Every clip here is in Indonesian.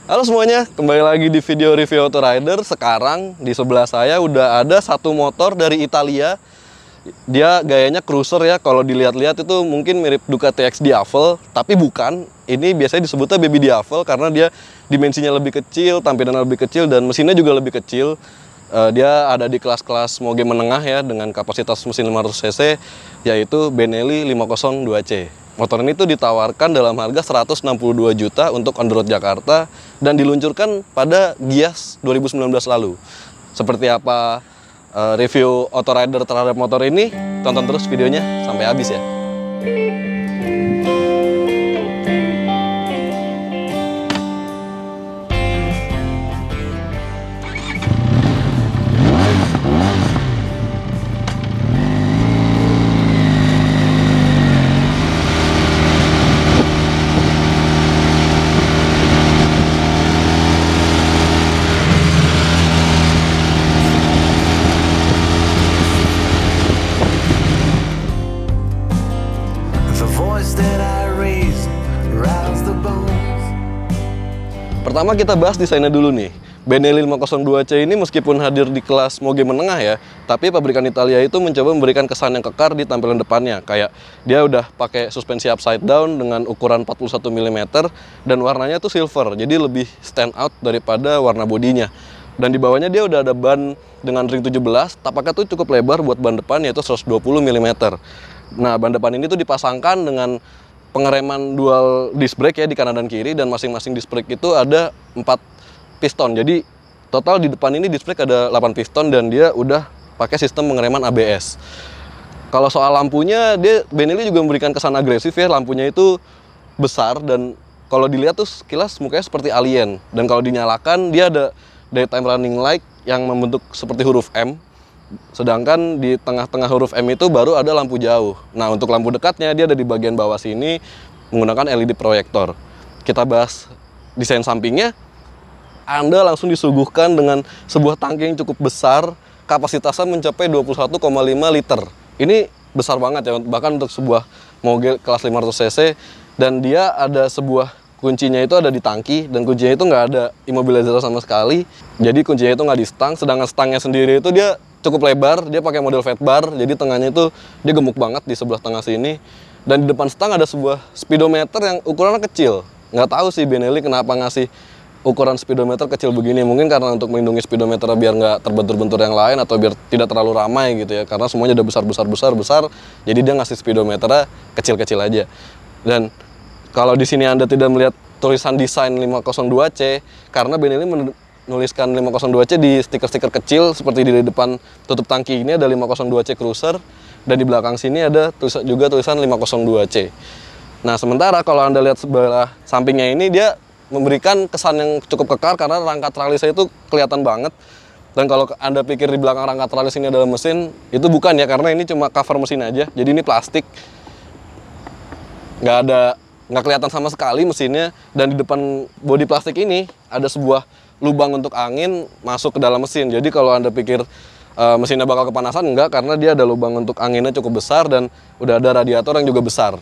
Halo semuanya, kembali lagi di video review Autorider. Sekarang di sebelah saya udah ada satu motor dari Italia. Dia gayanya cruiser ya, kalau dilihat-lihat itu mungkin mirip Ducati X Diavel, tapi bukan. Ini biasanya disebutnya Baby Diavel karena dia dimensinya lebih kecil, tampilannya lebih kecil, dan mesinnya juga lebih kecil. Dia ada di kelas-kelas moge menengah ya, dengan kapasitas mesin 500 cc, yaitu Benelli 502C. Motor ini tuh ditawarkan dalam harga 162 juta untuk on the road Jakarta dan diluncurkan pada Gias 2019 lalu. Seperti apa review Autorider terhadap motor ini? Tonton terus videonya sampai habis ya. Pertama kita bahas desainnya dulu nih. Benelli 502C ini meskipun hadir di kelas moge menengah ya, tapi pabrikan Italia itu mencoba memberikan kesan yang kekar di tampilan depannya. Kayak dia udah pakai suspensi upside down dengan ukuran 41 mm dan warnanya tuh silver, jadi lebih stand out daripada warna bodinya. Dan di bawahnya dia udah ada ban dengan ring 17, tapaknya tuh cukup lebar buat ban depan yaitu 120 mm. Nah, ban depan ini tuh dipasangkan dengan pengereman dual disc brake ya di kanan dan kiri, dan masing-masing disc brake itu ada 4 piston. Jadi total di depan ini disc brake ada 8 piston dan dia udah pakai sistem pengereman ABS. Kalau soal lampunya, Benelli juga memberikan kesan agresif ya. Lampunya itu besar dan kalau dilihat tuh sekilas mukanya seperti alien. Dan kalau dinyalakan dia ada daytime running light yang membentuk seperti huruf M. Sedangkan di tengah-tengah huruf M itu baru ada lampu jauh. Nah, untuk lampu dekatnya dia ada di bagian bawah sini menggunakan LED proyektor. Kita bahas desain sampingnya. Anda langsung disuguhkan dengan sebuah tangki yang cukup besar, kapasitasnya mencapai 21,5 liter. Ini besar banget ya, bahkan untuk sebuah moge kelas 500 cc. Dan dia ada sebuah kuncinya itu ada di tangki, dan kuncinya itu nggak ada immobilizer sama sekali. Jadi kuncinya itu nggak di stang, sedangkan stangnya sendiri itu dia cukup lebar, dia pakai model fat bar, jadi tengahnya itu dia gemuk banget di sebelah tengah sini. Dan di depan stang ada sebuah speedometer yang ukurannya kecil. Nggak tahu sih Benelli kenapa ngasih ukuran speedometer kecil begini. Mungkin karena untuk melindungi speedometer biar nggak terbentur-bentur yang lain, atau biar tidak terlalu ramai gitu ya. Karena semuanya udah besar, jadi dia ngasih speedometernya kecil-kecil aja. Dan kalau di sini Anda tidak melihat tulisan desain 502C, karena Benelli menuliskan 502C di stiker-stiker kecil seperti di depan tutup tangki ini ada 502C Cruiser, dan di belakang sini ada juga tulisan 502C. Nah, sementara kalau Anda lihat sebelah sampingnya ini, dia memberikan kesan yang cukup kekar karena rangka tralisnya itu kelihatan banget. Dan kalau Anda pikir di belakang rangka tralis ini adalah mesin, itu bukan ya, karena ini cuma cover mesin aja. Jadi ini plastik, nggak kelihatan sama sekali mesinnya. Dan di depan bodi plastik ini ada sebuah lubang untuk angin masuk ke dalam mesin. Jadi kalau Anda pikir mesinnya bakal kepanasan, enggak, karena dia ada lubang untuk anginnya cukup besar dan udah ada radiator yang juga besar.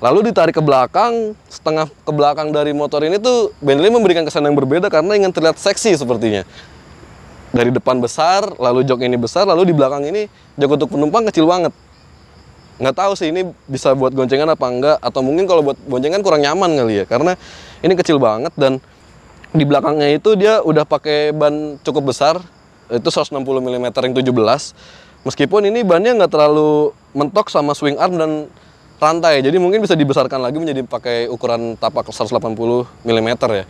Lalu ditarik ke belakang, setengah ke belakang dari motor ini tuh Benelli memberikan kesan yang berbeda karena ingin terlihat seksi sepertinya. Dari depan besar, lalu jok ini besar, lalu di belakang ini jok untuk penumpang kecil banget. Nggak tahu sih ini bisa buat goncengan apa enggak, atau mungkin kalau buat boncengan kurang nyaman kali ya, karena ini kecil banget. Dan di belakangnya itu dia udah pakai ban cukup besar, itu 160 mm ring 17. Meskipun ini bannya nggak terlalu mentok sama swing arm dan rantai, jadi mungkin bisa dibesarkan lagi menjadi pakai ukuran tapak 180 mm ya.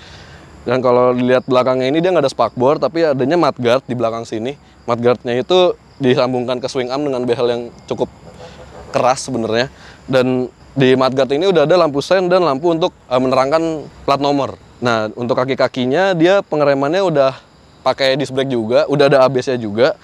Dan kalau dilihat belakangnya ini dia nggak ada spakbor, tapi adanya mudguard di belakang sini. Mudguardnya itu disambungkan ke swing arm dengan behel yang cukup keras sebenarnya. Dan di mudguard ini udah ada lampu sen dan lampu untuk menerangkan plat nomor. Nah, untuk kaki-kakinya dia pengeremannya udah pakai disc brake juga, udah ada ABS-nya juga.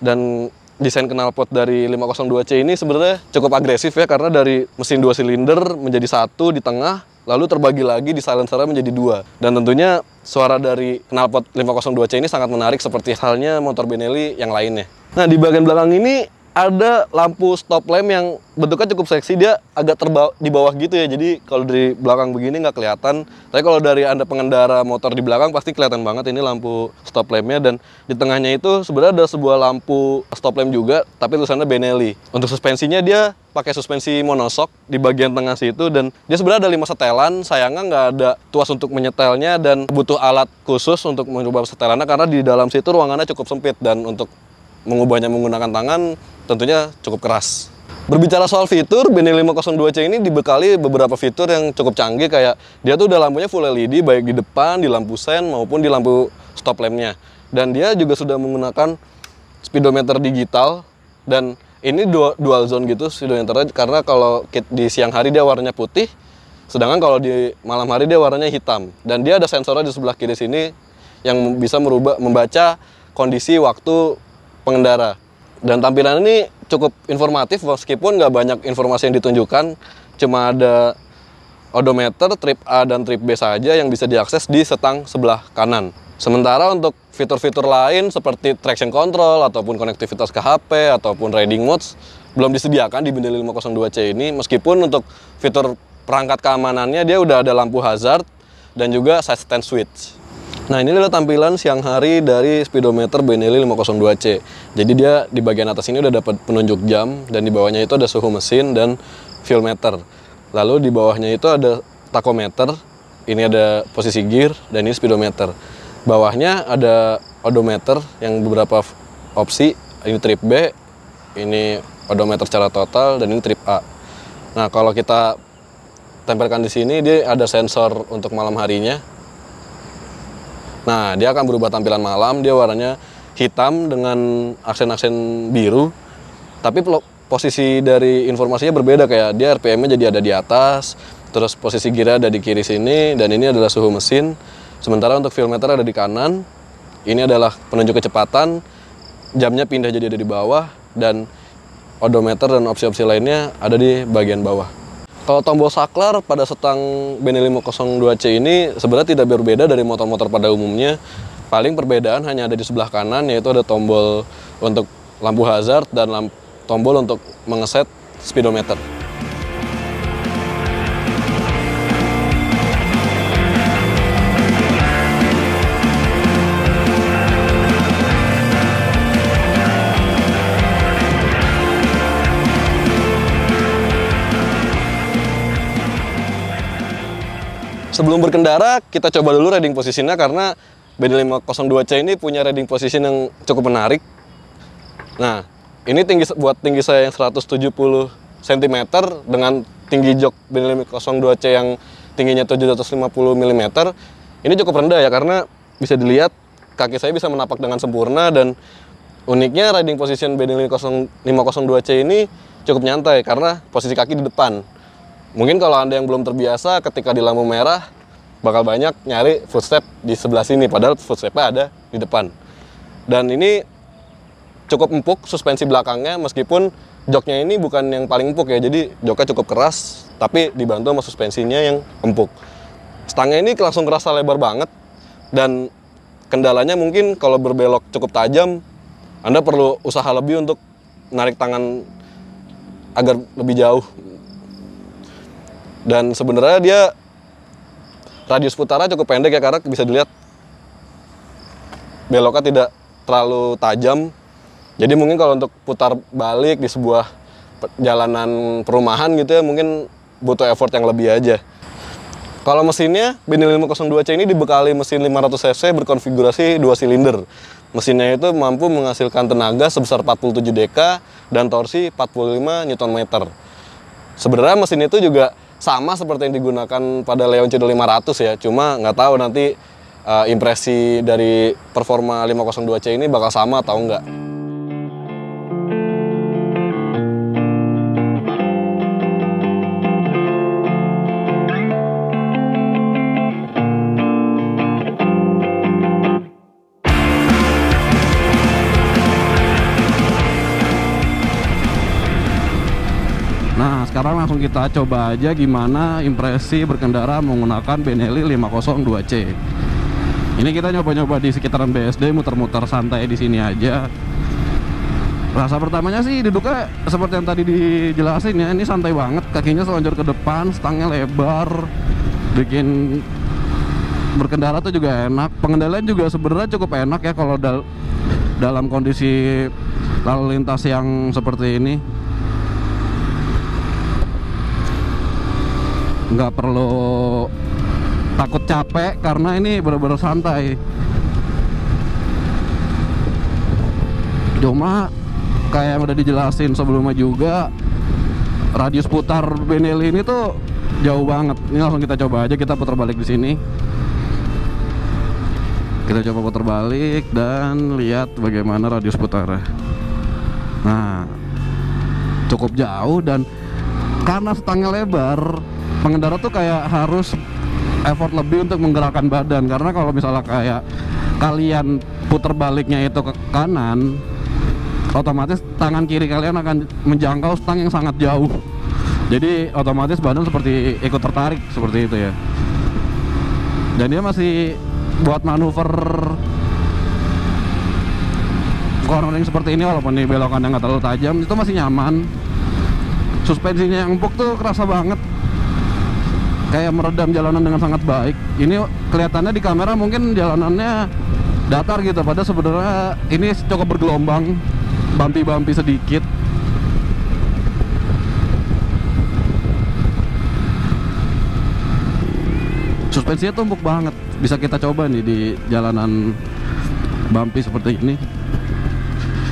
Dan desain knalpot dari 502C ini sebenarnya cukup agresif ya, karena dari mesin 2 silinder menjadi 1 di tengah, lalu terbagi lagi di silencernya menjadi 2. Dan tentunya suara dari knalpot 502C ini sangat menarik seperti halnya motor Benelli yang lainnya. Nah, di bagian belakang ini ada lampu stop lamp yang bentuknya cukup seksi, dia agak di bawah gitu ya. Jadi kalau dari belakang begini nggak kelihatan. Tapi kalau dari Anda pengendara motor di belakang pasti kelihatan banget ini lampu stop lampnya. Dan di tengahnya itu sebenarnya ada sebuah lampu stop lamp juga, tapi tulisannya Benelli. Untuk suspensinya dia pakai suspensi monoshock di bagian tengah situ, dan dia sebenarnya ada 5 setelan. Sayangnya nggak ada tuas untuk menyetelnya dan butuh alat khusus untuk mengubah setelannya karena di dalam situ ruangannya cukup sempit dan untuk mengubahnya menggunakan tangan tentunya cukup keras. Berbicara soal fitur, Benelli 502C ini dibekali beberapa fitur yang cukup canggih, kayak dia tuh udah lampunya full LED baik di depan, di lampu sen maupun di lampu stop lampnya. Dan dia juga sudah menggunakan speedometer digital, dan ini dual zone gitu speedometernya, karena kalau di siang hari dia warnanya putih, sedangkan kalau di malam hari dia warnanya hitam. Dan dia ada sensornya di sebelah kiri sini yang bisa membaca kondisi waktu pengendara. Dan tampilan ini cukup informatif meskipun nggak banyak informasi yang ditunjukkan, cuma ada odometer, trip A dan trip B saja yang bisa diakses di setang sebelah kanan. Sementara untuk fitur-fitur lain seperti traction control ataupun konektivitas ke HP ataupun riding modes belum disediakan di Benelli 502C ini, meskipun untuk fitur perangkat keamanannya dia udah ada lampu hazard dan juga side stand switch. Nah, ini adalah tampilan siang hari dari speedometer Benelli 502C. Jadi dia di bagian atas ini udah dapat penunjuk jam, dan di bawahnya itu ada suhu mesin dan fuel meter. Lalu di bawahnya itu ada tachometer, ini ada posisi gear, dan ini speedometer. Bawahnya ada odometer yang beberapa opsi, ini trip B, ini odometer secara total, dan ini trip A. Nah, kalau kita tempelkan di sini, dia ada sensor untuk malam harinya. Nah, dia akan berubah tampilan malam, dia warnanya hitam dengan aksen-aksen biru. Tapi posisi dari informasinya berbeda, kayak dia RPM-nya jadi ada di atas, terus posisi gear ada di kiri sini, dan ini adalah suhu mesin. Sementara untuk fuel meter ada di kanan, ini adalah penunjuk kecepatan, jamnya pindah jadi ada di bawah, dan odometer dan opsi-opsi lainnya ada di bagian bawah. Kalau tombol saklar pada setang Benelli 502C ini sebenarnya tidak berbeda dari motor-motor pada umumnya. Paling perbedaan hanya ada di sebelah kanan, yaitu ada tombol untuk lampu hazard dan tombol untuk mengeset speedometer. Sebelum berkendara, kita coba dulu riding positionnya, karena Benelli 502C ini punya riding position yang cukup menarik. Nah, ini buat tinggi saya yang 170 cm dengan tinggi jok Benelli 502C yang tingginya 750 mm, ini cukup rendah ya, karena bisa dilihat kaki saya bisa menapak dengan sempurna. Dan uniknya riding position Benelli 502C ini cukup nyantai karena posisi kaki di depan. Mungkin kalau Anda yang belum terbiasa, ketika di lampu merah bakal banyak nyari footstep di sebelah sini, padahal footstepnya ada di depan. Dan ini cukup empuk suspensi belakangnya, meskipun joknya ini bukan yang paling empuk ya, jadi joknya cukup keras, tapi dibantu sama suspensinya yang empuk. Stangnya ini langsung kerasa lebar banget, dan kendalanya mungkin kalau berbelok cukup tajam, Anda perlu usaha lebih untuk narik tangan agar lebih jauh. Dan sebenarnya dia radius putarnya cukup pendek ya, karena bisa dilihat beloknya tidak terlalu tajam. Jadi mungkin kalau untuk putar balik di sebuah jalanan perumahan gitu ya, mungkin butuh effort yang lebih aja. Kalau mesinnya, Benelli 502C ini dibekali mesin 500 cc berkonfigurasi 2 silinder. Mesinnya itu mampu menghasilkan tenaga sebesar 47 dk dan torsi 45 Nm. Sebenarnya mesin itu juga sama seperti yang digunakan pada Leoncedo 500 ya, cuma nggak tahu nanti impresi dari performa 502C ini bakal sama atau enggak. Nah, sekarang langsung kita coba aja gimana impresi berkendara menggunakan Benelli 502C. Ini kita nyoba-nyoba di sekitaran BSD, muter-muter santai di sini aja. Rasa pertamanya sih duduknya seperti yang tadi dijelasin ya, ini santai banget, kakinya selonjor ke depan, stangnya lebar, bikin berkendara tuh juga enak. Pengendalian juga sebenarnya cukup enak ya kalau dalam kondisi lalu lintas yang seperti ini. Nggak perlu takut capek karena ini benar-benar santai. Cuma kayak yang udah dijelasin sebelumnya juga, radius putar Benelli ini tuh jauh banget. Ini langsung kita coba aja, kita putar balik di sini. Kita coba putar balik dan lihat bagaimana radius putarnya. Nah, cukup jauh, dan karena stangnya lebar, pengendara tuh kayak harus effort lebih untuk menggerakkan badan. Karena kalau misalnya kayak kalian putar baliknya itu ke kanan, otomatis tangan kiri kalian akan menjangkau stang yang sangat jauh. Jadi otomatis badan seperti ikut tertarik seperti itu ya. Dan dia masih buat manuver cornering seperti ini, walaupun di belokannya nggak terlalu tajam, itu masih nyaman. Suspensinya yang empuk tuh kerasa banget, kayak meredam jalanan dengan sangat baik. Ini kelihatannya di kamera mungkin jalanannya datar gitu, padahal sebenarnya ini cukup bergelombang, bumpy sedikit. Suspensinya tuh empuk banget, bisa kita coba nih di jalanan bumpy seperti ini.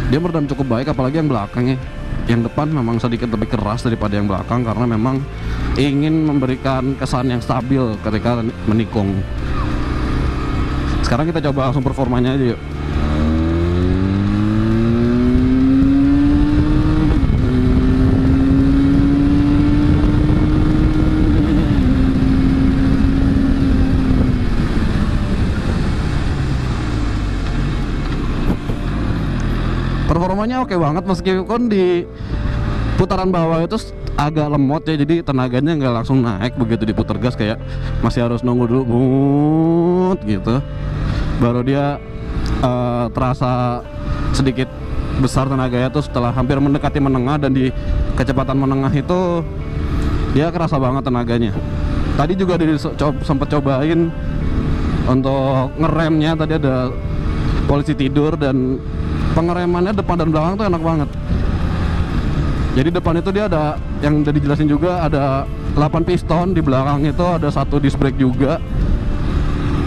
Dia meredam cukup baik, apalagi yang belakangnya. Yang depan memang sedikit lebih keras daripada yang belakang karena memang ingin memberikan kesan yang stabil ketika menikung. Sekarang kita coba langsung performanya aja yuk. Performanya oke banget, meskipun di putaran bawah itu agak lemot ya, jadi tenaganya nggak langsung naik begitu diputar gas, kayak masih harus nunggu dulu gitu, baru dia terasa sedikit besar tenaganya tuh setelah hampir mendekati menengah. Dan di kecepatan menengah itu dia kerasa banget tenaganya. Tadi juga sempat cobain untuk ngeremnya, tadi ada polisi tidur, dan pengeremannya depan dan belakang tuh enak banget. Jadi depan itu dia ada, yang udah dijelasin juga, ada 8 piston, di belakang itu ada 1 disc brake juga,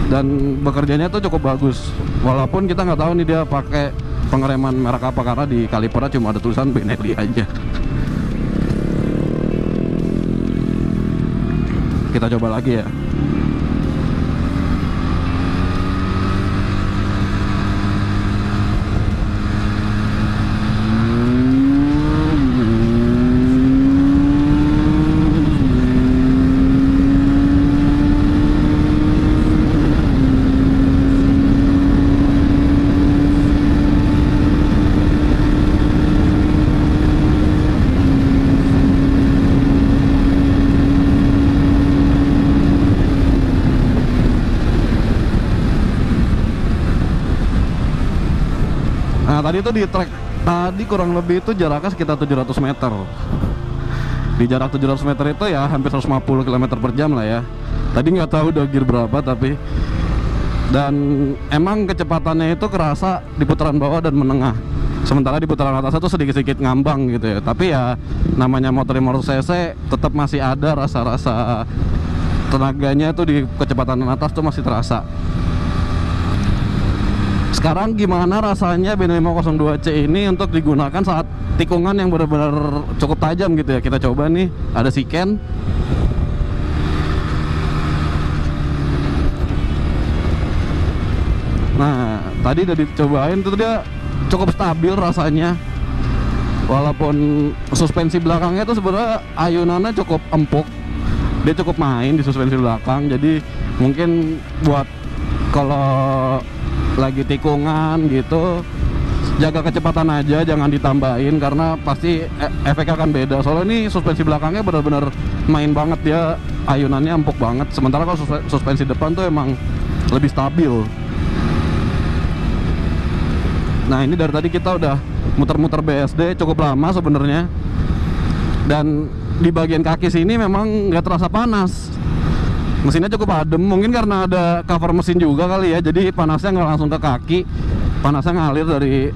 dan bekerjanya tuh cukup bagus. Walaupun kita nggak tahu nih dia pakai pengereman merek apa, karena di kalipernya cuma ada tulisan Benelli aja. Kita coba lagi ya. Nah tadi itu di track tadi kurang lebih itu jaraknya sekitar 700 meter. Di jarak 700 meter itu ya hampir 150 km per jam lah ya. Tadi nggak tahu udah gear berapa tapi. Dan emang kecepatannya itu kerasa di putaran bawah dan menengah. Sementara di putaran atas itu sedikit-sedikit ngambang gitu ya. Tapi ya namanya motor 500 cc tetap masih ada rasa-rasa tenaganya itu di kecepatan atas tuh masih terasa. Sekarang gimana rasanya Benelli 502C ini untuk digunakan saat tikungan yang benar-benar cukup tajam gitu ya. Kita coba nih, ada siken. Nah, tadi udah dicobain tuh, dia cukup stabil rasanya. Walaupun suspensi belakangnya tuh sebenarnya ayunannya cukup empuk. Dia cukup main di suspensi belakang, jadi mungkin buat kalau lagi tikungan gitu jaga kecepatan aja, jangan ditambahin karena pasti efeknya akan beda. Soalnya ini suspensi belakangnya benar-benar main banget, dia ayunannya empuk banget. Sementara kalau suspensi depan tuh emang lebih stabil. Nah ini dari tadi kita udah muter-muter BSD cukup lama sebenarnya. Dan di bagian kaki sini memang nggak terasa panas. Mesinnya cukup adem, mungkin karena ada cover mesin juga kali ya. Jadi panasnya nggak langsung ke kaki, panasnya ngalir dari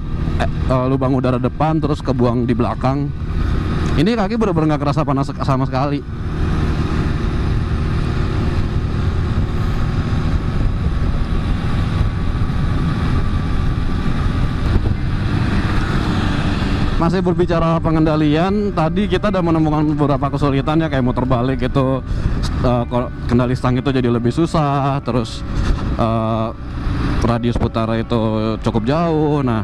lubang udara depan terus kebuang di belakang. Ini kaki bener-bener nggak kerasa panas sama sekali. Masih berbicara pengendalian, tadi kita udah menemukan beberapa kesulitan ya, kayak muter balik itu kendali stang itu jadi lebih susah, terus radius putar itu cukup jauh. Nah,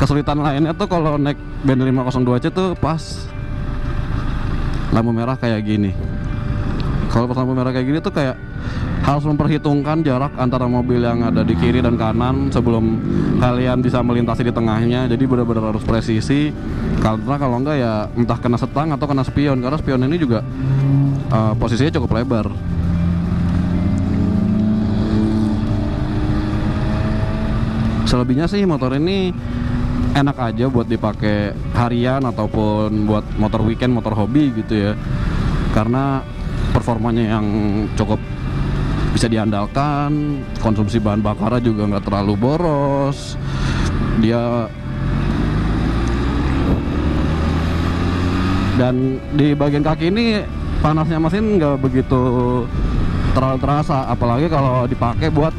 kesulitan lainnya tuh kalau naik Benelli 502C tuh pas lampu merah kayak gini. Kalau pas lampu merah kayak gini tuh kayak harus memperhitungkan jarak antara mobil yang ada di kiri dan kanan sebelum kalian bisa melintasi di tengahnya. Jadi benar-benar harus presisi, karena kalau enggak ya entah kena setang atau kena spion, karena spion ini juga posisinya cukup lebar. Selebihnya sih motor ini enak aja buat dipakai harian ataupun buat motor weekend, motor hobi gitu ya, karena performanya yang cukup bisa diandalkan, konsumsi bahan bakarnya juga nggak terlalu boros. Dan di bagian kaki ini panasnya mesin nggak begitu terlalu terasa, apalagi kalau dipakai buat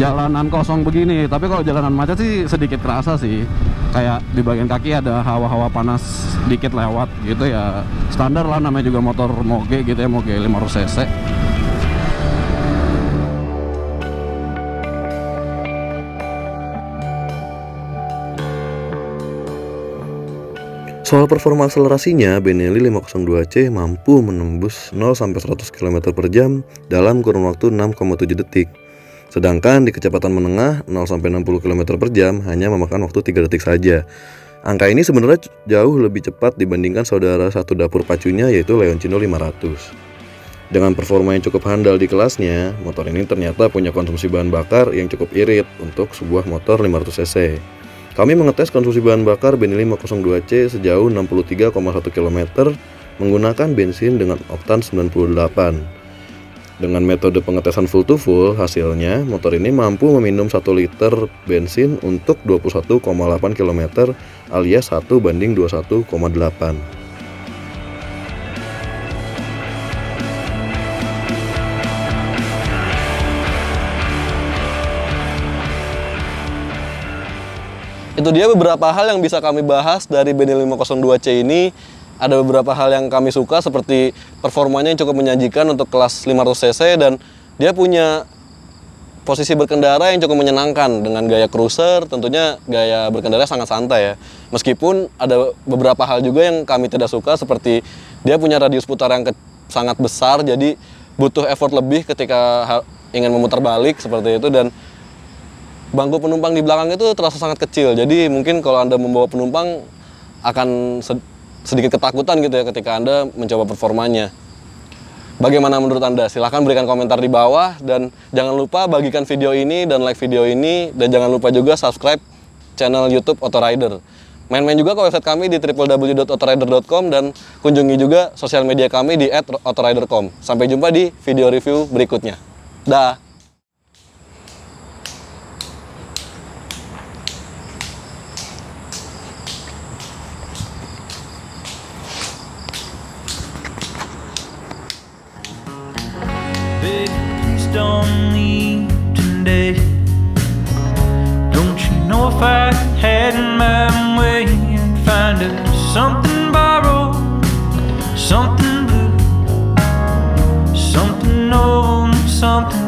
jalanan kosong begini. Tapi kalau jalanan macet sih sedikit kerasa sih, kayak di bagian kaki ada hawa-hawa panas dikit lewat gitu ya, standar lah, namanya juga motor moge gitu ya, moge 500cc. Soal performa akselerasinya, Benelli 502C mampu menembus 0-100 km per jam dalam kurun waktu 6,7 detik. Sedangkan di kecepatan menengah 0-60 km per jam hanya memakan waktu 3 detik saja. Angka ini sebenarnya jauh lebih cepat dibandingkan saudara satu dapur pacunya, yaitu Leoncino 500. Dengan performa yang cukup handal di kelasnya, motor ini ternyata punya konsumsi bahan bakar yang cukup irit untuk sebuah motor 500cc. Kami mengetes konsumsi bahan bakar Benelli 502C sejauh 63,1 km menggunakan bensin dengan oktan 98. Dengan metode pengetesan full to full, hasilnya motor ini mampu meminum 1 liter bensin untuk 21,8 km alias 1:21,8. Itu dia beberapa hal yang bisa kami bahas dari Benelli 502C ini. Ada beberapa hal yang kami suka, seperti performanya yang cukup menjanjikan untuk kelas 500cc, dan dia punya posisi berkendara yang cukup menyenangkan dengan gaya cruiser. Tentunya gaya berkendara sangat santai ya. Meskipun ada beberapa hal juga yang kami tidak suka, seperti dia punya radius putar yang sangat besar, jadi butuh effort lebih ketika ingin memutar balik seperti itu, dan bangku penumpang di belakang itu terasa sangat kecil. Jadi mungkin kalau Anda membawa penumpang akan sedikit ketakutan gitu ya ketika Anda mencoba performanya. Bagaimana menurut Anda? Silahkan berikan komentar di bawah, dan jangan lupa bagikan video ini dan like video ini, dan jangan lupa juga subscribe channel YouTube Autorider. Main-main juga ke website kami di www.autorider.com, dan kunjungi juga sosial media kami di @autorider.com. Sampai jumpa di video review berikutnya. Dah. Don't leave today. Don't you know if I had my way, I'd find us something borrowed, something blue, something old, something